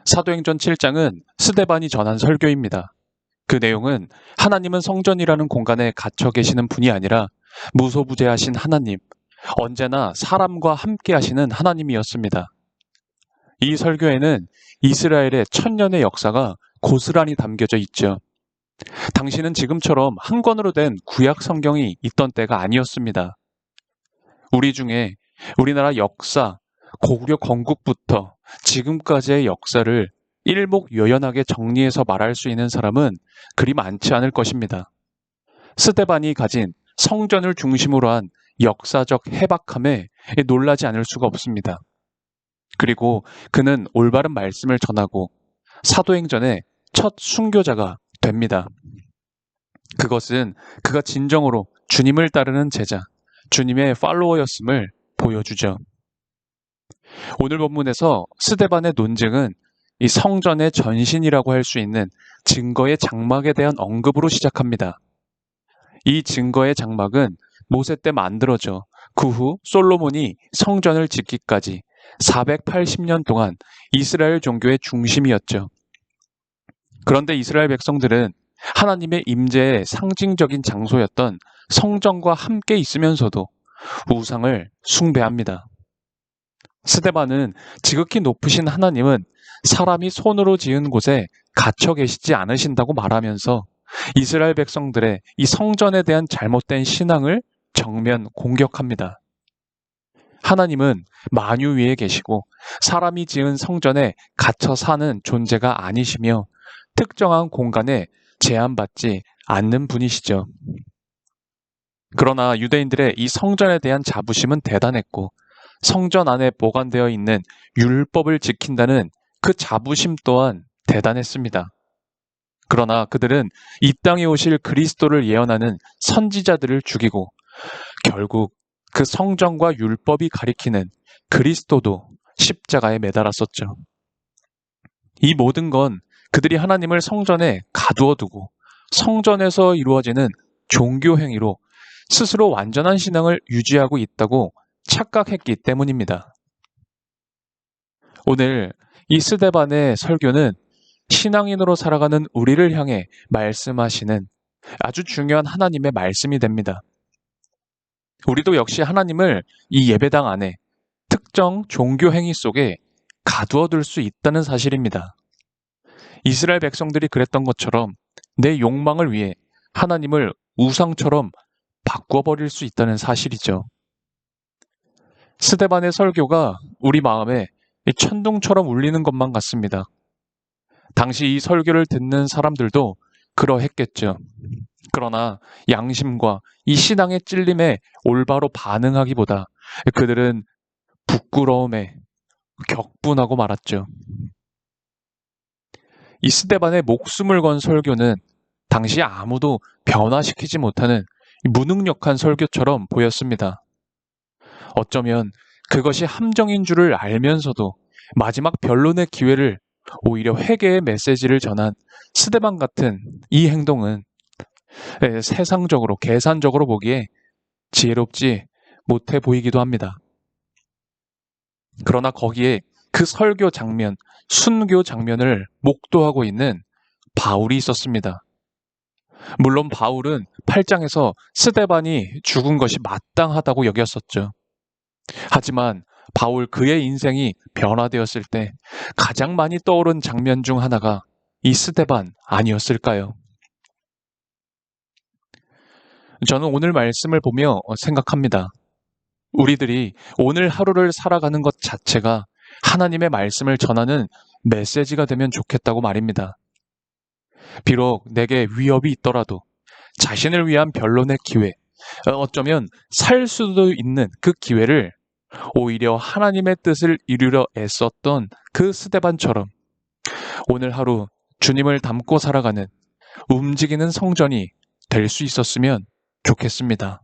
사도행전 7장은 스데반이 전한 설교입니다. 그 내용은 하나님은 성전이라는 공간에 갇혀 계시는 분이 아니라 무소부재하신 하나님, 언제나 사람과 함께 하시는 하나님이었습니다. 이 설교에는 이스라엘의 천년의 역사가 고스란히 담겨져 있죠. 당시는 지금처럼 한 권으로 된 구약 성경이 있던 때가 아니었습니다. 우리 중에 우리나라 역사, 고구려 건국부터 지금까지의 역사를 일목요연하게 정리해서 말할 수 있는 사람은 그리 많지 않을 것입니다. 스데반이 가진 성전을 중심으로 한 역사적 해박함에 놀라지 않을 수가 없습니다. 그리고 그는 올바른 말씀을 전하고 사도행전의 첫 순교자가 됩니다. 그것은 그가 진정으로 주님을 따르는 제자, 주님의 팔로워였음을 보여주죠. 오늘 본문에서 스데반의 논증은 이 성전의 전신이라고 할 수 있는 증거의 장막에 대한 언급으로 시작합니다. 이 증거의 장막은 모세 때 만들어져 그 후 솔로몬이 성전을 짓기까지 480년 동안 이스라엘 종교의 중심이었죠. 그런데 이스라엘 백성들은 하나님의 임재의 상징적인 장소였던 성전과 함께 있으면서도 우상을 숭배합니다. 스데반은 지극히 높으신 하나님은 사람이 손으로 지은 곳에 갇혀 계시지 않으신다고 말하면서 이스라엘 백성들의 이 성전에 대한 잘못된 신앙을 정면 공격합니다. 하나님은 만유 위에 계시고 사람이 지은 성전에 갇혀 사는 존재가 아니시며 특정한 공간에 제한받지 않는 분이시죠. 그러나 유대인들의 이 성전에 대한 자부심은 대단했고 성전 안에 보관되어 있는 율법을 지킨다는 그 자부심 또한 대단했습니다. 그러나 그들은 이 땅에 오실 그리스도를 예언하는 선지자들을 죽이고 결국 그 성전과 율법이 가리키는 그리스도도 십자가에 매달았었죠. 이 모든 건 그들이 하나님을 성전에 가두어 두고 성전에서 이루어지는 종교 행위로 스스로 완전한 신앙을 유지하고 있다고 착각했기 때문입니다. 오늘 이 스데반의 설교는 신앙인으로 살아가는 우리를 향해 말씀하시는 아주 중요한 하나님의 말씀이 됩니다. 우리도 역시 하나님을 이 예배당 안에 특정 종교 행위 속에 가두어둘 수 있다는 사실입니다. 이스라엘 백성들이 그랬던 것처럼 내 욕망을 위해 하나님을 우상처럼 바꿔버릴 수 있다는 사실이죠. 스데반의 설교가 우리 마음에 천둥처럼 울리는 것만 같습니다. 당시 이 설교를 듣는 사람들도 그러했겠죠. 그러나 양심과 이 신앙의 찔림에 올바로 반응하기보다 그들은 부끄러움에 격분하고 말았죠. 이 스데반의 목숨을 건 설교는 당시 아무도 변화시키지 못하는 무능력한 설교처럼 보였습니다. 어쩌면 그것이 함정인 줄을 알면서도 마지막 변론의 기회를 오히려 회개의 메시지를 전한 스데반 같은 이 행동은 세상적으로, 계산적으로 보기에 지혜롭지 못해 보이기도 합니다. 그러나 거기에 그 설교 장면, 순교 장면을 목도하고 있는 바울이 있었습니다. 물론 바울은 8장에서 스데반이 죽은 것이 마땅하다고 여겼었죠. 하지만 바울 그의 인생이 변화되었을 때 가장 많이 떠오른 장면 중 하나가 이 스데반 아니었을까요? 저는 오늘 말씀을 보며 생각합니다. 우리들이 오늘 하루를 살아가는 것 자체가 하나님의 말씀을 전하는 메시지가 되면 좋겠다고 말입니다. 비록 내게 위협이 있더라도 자신을 위한 변론의 기회, 어쩌면 살 수도 있는 그 기회를 오히려 하나님의 뜻을 이루려 애썼던 그 스데반처럼 오늘 하루 주님을 닮고 살아가는 움직이는 성전이 될 수 있었으면 좋겠습니다.